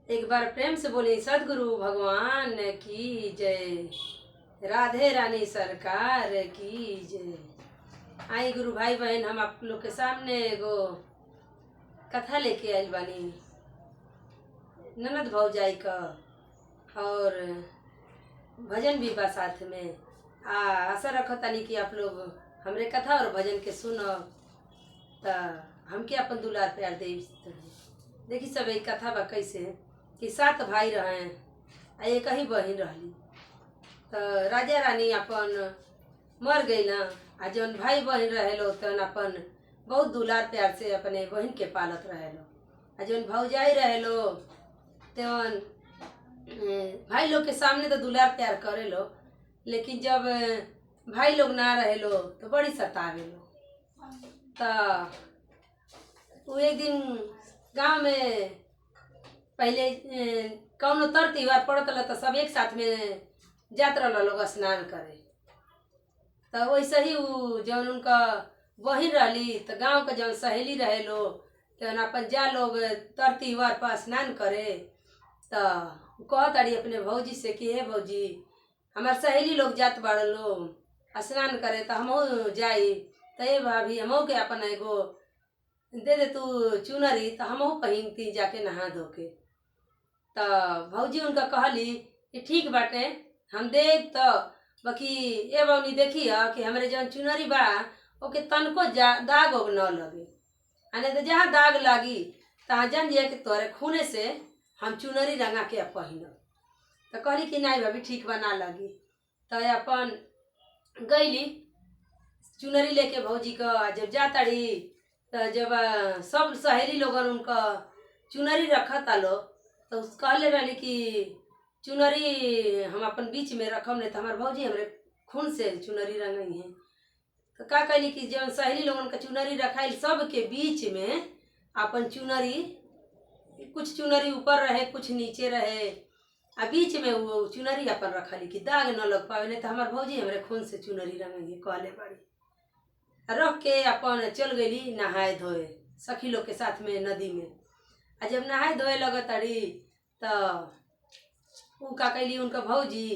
एक बार प्रेम से बोली सदगुरु भगवान की जय। राधे रानी सरकार की जय। आई गुरु भाई बहन, हम आप लोग के सामने एगो कथा लेके आइल बानी ननद भौजाई का, और भजन भी बा साथ में। आशा रखो तानी कि आप लोग हमरे कथा और भजन के सुनो त हमके अपन दुलार प्यार दे। देखी सब एक कथा बा कैसे कि 7 भाई रहे आ एक ही बहन रहली। तो राजा रानी अपन मर गई ना, आ जौन भाई बहन रहेलो तन अपन बहुत दुलार प्यार से अपने बहन के पालत रहेलो। आ जौन भौजाई रहेलो तवन भाई लोग के सामने तो दुलार प्यार करेलो, लेकिन जब भाई लोग ना रहेलो तो बड़ी सतावेलो। तो वो एक दिन गांव में पहले कौनो तर त्योहार पड़त रहा तो सब एक साथ में जात रहा लोग स्नान करे। तो वैसे ही जौन उनका बहिन रहली तो गांव के जौन सहेली रहेलो तो अपन जा लोग तर त्योहार पर स्नान करे। तो कहत ताड़ी अपने भौजी से कि हे भौजी, हमार सहेली लोग जात बाड़ लोग स्नान करे तो हमहू जाई। तो ये भाभी हमहू के अपन एगो दे दे तू चुनरी, तो हमहू पहिनती जाके नहा धो के। तो भौजी उनका कहली कि ठीक बाटे हम देख। तो बाकी ए बौनी देखी कि हमरे जौन चुनरी बा ओके तनको दाग ओग न लगे, अने तो जहाँ दाग लागी तहाँ जान जिया कि तोरे खूने से हम चुनरी रंगा के पहिनब। तो कहली कि नहीं भाभी ठीक बा, ना लगी। तो अपन गईली चुनरी लेके भौजी का। जब जाताड़ी तो जब सब सहेली लोगन उनका चुनरी रखता लो तो कहले रहली कि चुनरी हम अपन बीच में रखम, नहीं तो हमार भौजी हमरे खून से चुनरी रंगई है। तो का कहली कि जब सहेली लोगन का चुनरी रखाइल सब के बीच में अपन चुनरी, कुछ चुनरी ऊपर रहे कुछ नीचे रहे, आ बीच में वो चुनरी अपन रखली कि दाग न लग पावे, नहीं तो हमार भौजी हमरे खून से चुनरी रंगई है कहले बड़ी। रख के अपन चल गई नहाए धोए सखी लोग के साथ में नदी में। आ जब नहाए धोए लगत ताड़ी तो उ का कैली उनका भौजी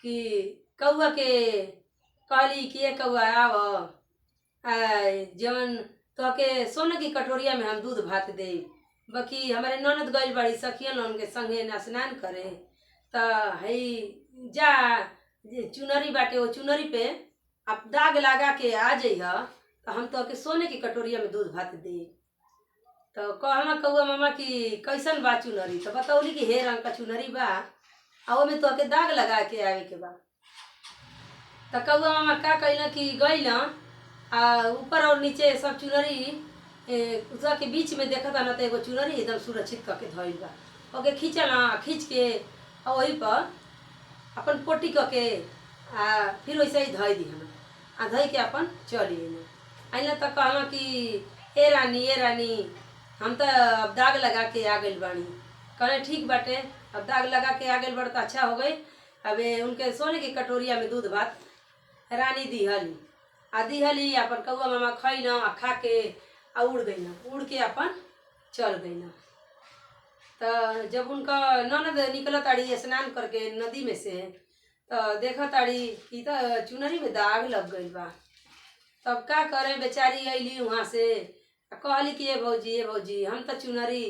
कि कौआ के कहली कि ये कौआ आव, जवन तो के सोने की कटोरिया में हम दूध भात दे। बाकी हमारे ननद गइल बड़ी सखियन उनके संगे स्नान करे। तो हई जा चुनरी बाटे वो चुनरी पे आप दाग लगा के आ जइह, तो हम तो के सोने की कटोरिया में दूध भात दे। तो कहमा कौआ मामा कि कैसन बा चुनरी? तो बतौली कि हे रंग का चुनरी बा, आ ओमे तो के दाग लगा के आवे के बा। तो कौआ मामा का कैला कि गइल आ ऊपर और नीचे सब चुनरी उसका के बीच में देखता ना तो एगो चुनरी एकदम सुरक्षित करके धइल बा। ओके खींचला, खींच के आ वही पर अपन पोटी करके आ फिर वैसे ही धइ दी हम आ धइ के अपन चली अइला। तो कहला कि ए रानी हम तो अब दाग लगा के आ गइल बानी। कहले ठीक बाटे, अब दाग लगा के आ गइल बड़ तो अच्छा हो गई। अब उनके सोने की कटोरिया में दूध भात रानी दिहली अपन कौआ मामा खइल आ खा के आ उड़ गई, उड़ के अपन चल गई। तो जब उनका ननद निकल ताड़ी स्नान करके नदी में से तो देखा ताड़ी कि तो चुनरी में दाग लग गई बा। तब का करे बेचारी अइली वहाँ से कहली कि ये भौजी हम तो चुनरी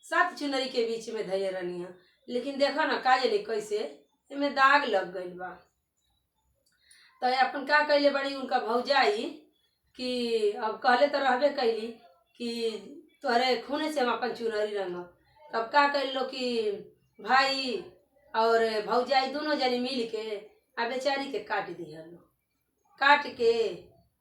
7 चुनरी के बीच में धैले रहनी है, लेकिन देखो ना का जानी कैसे इनमें दाग लग गई बा। तो अपन का कैले बड़ी उनका भौजाई कि अब कहले तो रहबे कैली कि तोहरे खूने से हम अपन चुनरी रंग। तब का कैल लो कि भाई और भौजाई दोनों जनी मिल के आ बेचारी के काट दिहलो, काट के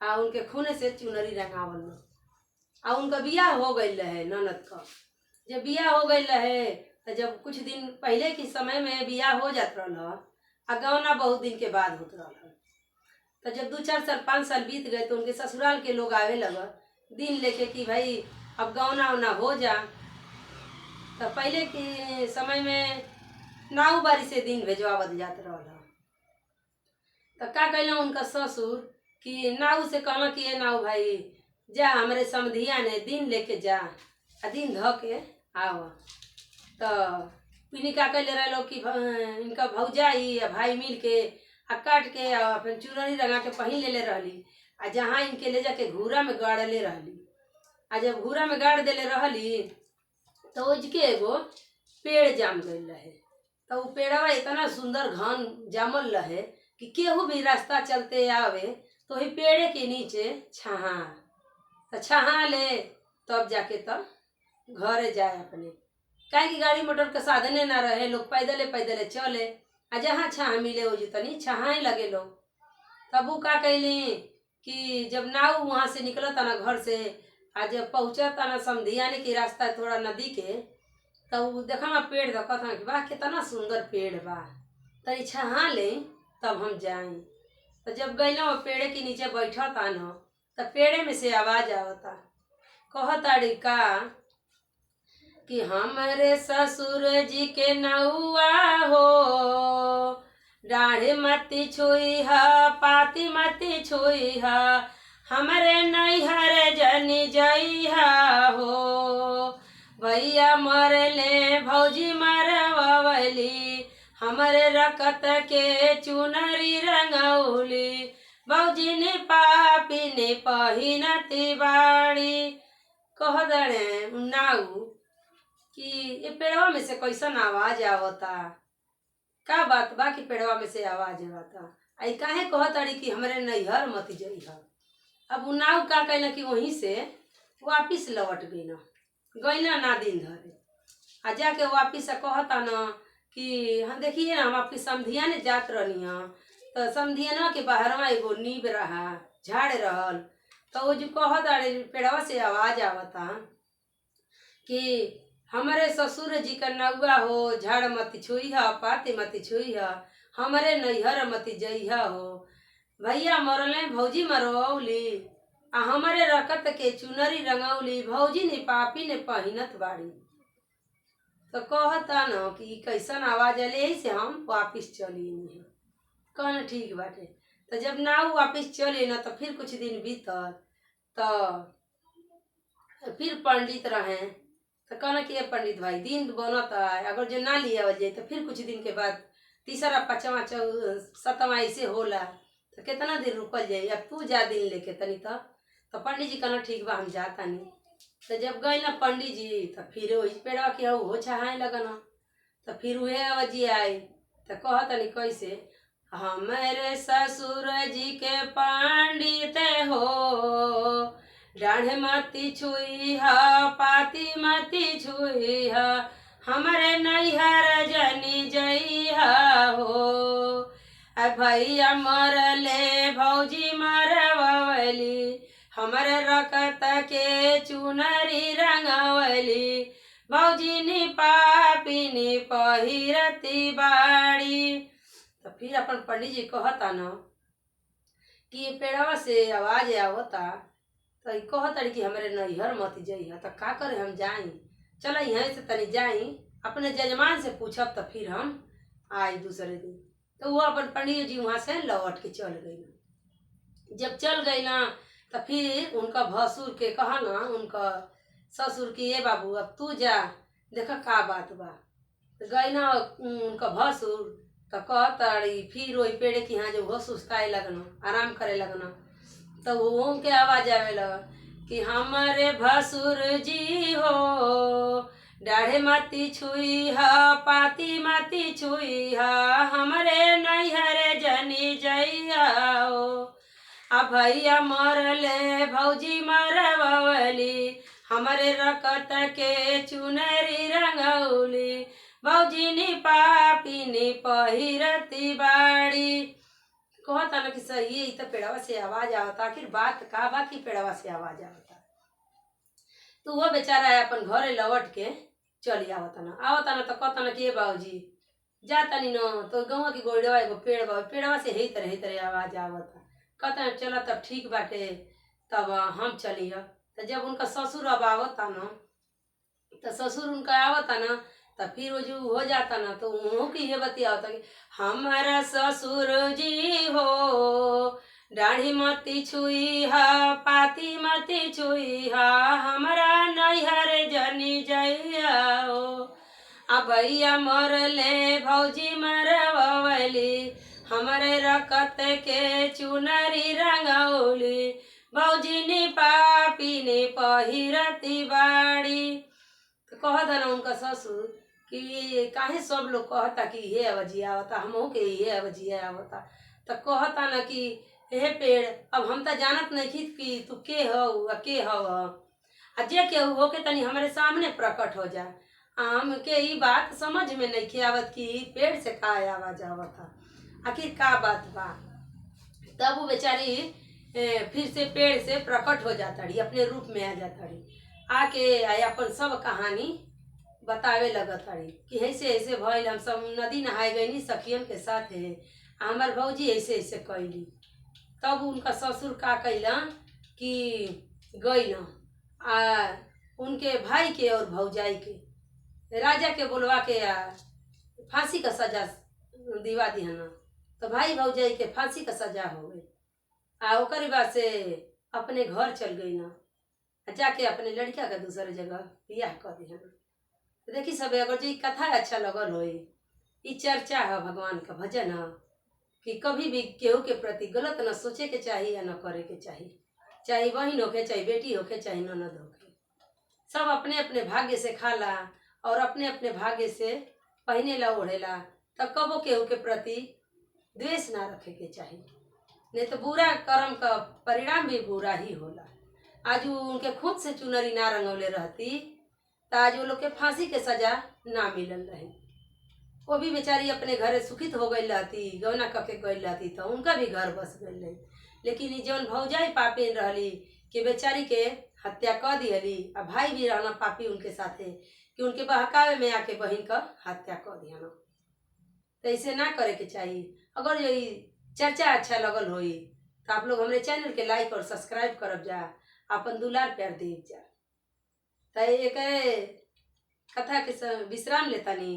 आ उनके खूने से चुनरी रंगावल लो। आ उनका बियाह हो गई रहे ननद का। जब बियाह हो गई रहे तो जब कुछ दिन पहले के समय में बियाह हो जात रहा आ गौना बहुत दिन के बाद होत रहा। तो जब 2-4 साल 5 साल बीत गए तो उनके ससुराल के लोग आवे लगा दिन लेके कि भाई अब गौना उना हो जा। तो पहले के समय में नाव बारी से दिन भेजवावत जात रहा। तो का कहला उनका ससुर कि नाव से कहला कि ये नाव भाई जा हमरे समधिया ने दिन लेके जा, आ दिन ध के आव तो पिनी का कैले रहे लोग कि इनका भौजाई आ भाई मिल के आ काट के आ फिर चुनरी रंगा के पहिन लेले रहली आ जहाँ इनके ले जाके घूरा में गाड़ले रहली। आ जब घूरा में गाड़ देले रहली तो उजके एगो पेड़ जाम गईल रहे। तो उ पेड़वा इतना सुंदर घन जामल रहे कि केहू भी रास्ता चलते आवे तो ही पेड़े के नीचे छहा तो छहा ले तब जाके तब घरे जाए अपने। काहे कि गाड़ी मोटर के साधने ना रहे, लोग पैदले पैदले चले आ जहाँ छाह मिले हो तनी छहाए लगे लोग। तब उ का कैली कि जब नाव वहाँ से निकलता ना घर से आ जब पहुँचता ना समधियाने की रास्ता थोड़ा नदी के तब देखा ना पेड़ देखता कि वाह कितना सुंदर पेड़ बा, तनी छहा ले तब हम जाए। तो जब गई ना पेड़े के नीचे बैठा था न तो पेड़े में से आवाज आवता, कहताड़ी का कि हमारे ससुर जी के नौआ हो, डाढ़े मती छुई है पाती मती छुई है, हमारे नैहर जनी जइहा हो। भैया मरले भौजी मरवली, हमारे रकत के चुनरी रंगौली, भौजी ने पापी ने पहिनती बाड़ी। कह दड़े नाऊ कि ये पेड़वा में से कैसन आवाज आवता, का बात बा कि पेड़वा में से आवाज आवता, आई काहे कहताड़ी कि हमरे नैहर मत जइहा। अब उ नाऊ का कहना कि वहीं से वापिस लौट गईना ना दिन धरे आ जाके वापिस कहता न कि हम देखिए ना हम आपकी समधिया ने जात रहनी तो समधिया के बाहरवा एगो नीब रहा झाड़ रहल तो वो जो कहताड़ी पेड़वा से आवाज आवता कि हमारे ससुर जी का नौआ हो, झाड़ मत छुईहा पाती मत छुईहा, हमारे नैहर मत जइहा हो। भैया मरले भौजी मरवली आ हमारे रकत के चुनरी रंगौली, भौजी ने पापी ने पहिनत बाड़ी। तो कहता न कि कैसन आवाज आले, यही से हम वापिस चली नहीं। कहना ठीक बाटे। तो जब नाव वापिस चले न तो फिर कुछ दिन बीतल तो फिर पंडित रहे तो कहना कि ये पंडित भाई दिन बनता है, अगर जो ना लिया जाए तो फिर कुछ दिन के बाद तीसरा पाँचवा सतवा ऐसे होला तो कितना दिन रुकल जाए, अब तू जा दिन लेके तनी तो पंडित जी कहना ठीक बा हम जाता नहीं। तो जब गए ना पंडित जी तो फिर वही पेड़वा के हो छहाए लगना तो फिर वह आवाजी आई तो कहता नहीं कैसे, हमारे ससुर जी के पंडित हो, डाढ़ मती छुई हा पाती मती छुई हा, हमारे नैहर जनी जइहा हो। भैया मरले भौजी मरवली, हमारे रकत के चुनरी रंगवली, भौजी ने पापी ने पहिरती बाड़ी। तो फिर अपन पंडित जी कहता न कि पेड़वा से आवाज आवता तो कहता कि हमारे नैहर मत जइहा। तो का करे हम जाई, चल यहाँ से तनी जाई अपने जजमान से पूछब तो फिर हम आई दूसरे दिन। तो वो अपन पंडित जी वहाँ से लौट के चल गई। जब चल गई ना तो फिर उनका भसुर के कहा ना उनका ससुर की ये बाबू अब तू जा देखा का बात बा। तो गई ना उनका भसुर तो कहताड़ी फिर वही पेड़े की यहाँ जो हो सुस्ताए लगना आराम करे लगना तो वो के आवाज आवे लगा कि हमारे भसुर जी हो, डाढ़े मती छुई हा पाती मती छुई हा, हमारे नैहर जनी जइहा हो। आ भैया मरले भौजी मरवली, हमारे रकत के चुनरी रंगौली, भौजी ने पापी ने पहिरती बाड़ी। कहता ना कि सही तो पेड़वा से आवाज आवता, आखिर बात का बा कि पेड़वा से आवाज आवता। तो वो बेचारा अपन घरे लौट के चली आवता ना तो कहता ना कि बाबूजी जाता नहीं न तो गौवा की गोड़वा एगो पेड़ बा, पेड़वा से ही तरह आवाज आवता। कहता चलो तब ठीक बाटे तब हम चलिए। तो जब उनका ससुर अब आवता न तो ससुर उनका आवता ना तो फिर वो जो हो जाता ना तो उन्हों की ये बतिया होता कि हमारा ससुर जी हो, डाढ़ी मती छुई हा पाती मती छुई हा हमरा नैहर जनी जइया हो। भैया मरले भौजी मरवली हमरे रकत के चुनरी रंगौली भौजी ने पापी ने पहिरती बाड़ी। तो कहत न उनका ससुर कि काहे सब लोग कहता कि ये अवजी आवता हमहू के ये अवजी आवता। तो कहता न कि हे पेड़ अब हम तो जानत नहीं कि तू के हो के हव आ जे केहू हो के तनी हमारे सामने प्रकट हो जा। हमके ई बात समझ में नहीं आवत कि पेड़ से का आवाज आवता आखिर का बात बा। तब वो बेचारी फिर से पेड़ से प्रकट हो जाताड़ी अपने रूप में आ जाताड़ी आके अपन सब कहानी बतावे लगताड़ी कि ऐसे ऐसे भइल हम सब नदी नहाए गईनी सखियन के साथ है हमार भौजी ऐसे ऐसे कैली। तब उनका ससुर का कैलन कि गईलन आ उनके भाई के और भौजाई के राजा के बुलवा के फांसी का सजा दिवा दिहना। तो भाई भौजाई के फांसी का सजा हो गई ओकरी बाद से अपने घर चल गई ना जाके अपने लड़का के दूसरे जगह बियाह कर दिहना। तो देखी सब अगर जो कथा अच्छा लगल हो ई चर्चा है भगवान का भजन है कि कभी भी केहू के प्रति गलत न सोचे के चाहिए या न करे के चाहिए चाहे बहन होके चाहे बेटी होके चाहे ननद होके सब अपने अपने भाग्य से खाला और अपने अपने भाग्य से पहनेला ओढ़ेला। तब कबो केहू के प्रति द्वेष ना रखे के चाहिए नहीं तो बुरा कर्म का परिणाम भी बुरा ही होला। आज उनके खुद से चुनरी ना रंगौले रहती तो आज वो लोग के फांसी के सजा ना मिलल रही। वो भी बेचारी अपने घरे सुखित हो गई रहती गौना कके गई रहती तो उनका भी घर बस गई रही। लेकिन जौन भौजाई पापी रहली कि बेचारी के हत्या कर दिहली आ भाई भी रहना पापी उनके साथे कि उनके बहकावे में आके बहन का हत्या कर दिया। तो ऐसे ना करे के चाहिए। अगर ये चर्चा अच्छा लगल होई तो आप लोग हमारे चैनल के लाइक और सब्सक्राइब करब जा अपन दुलार प्यार देव जा। तो एक कथा के विश्राम लेतानी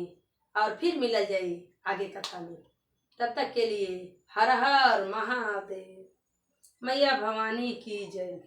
और फिर मिल जाई आगे कथा में। तब तक के लिए हर हर महादेव मैया भवानी की जय।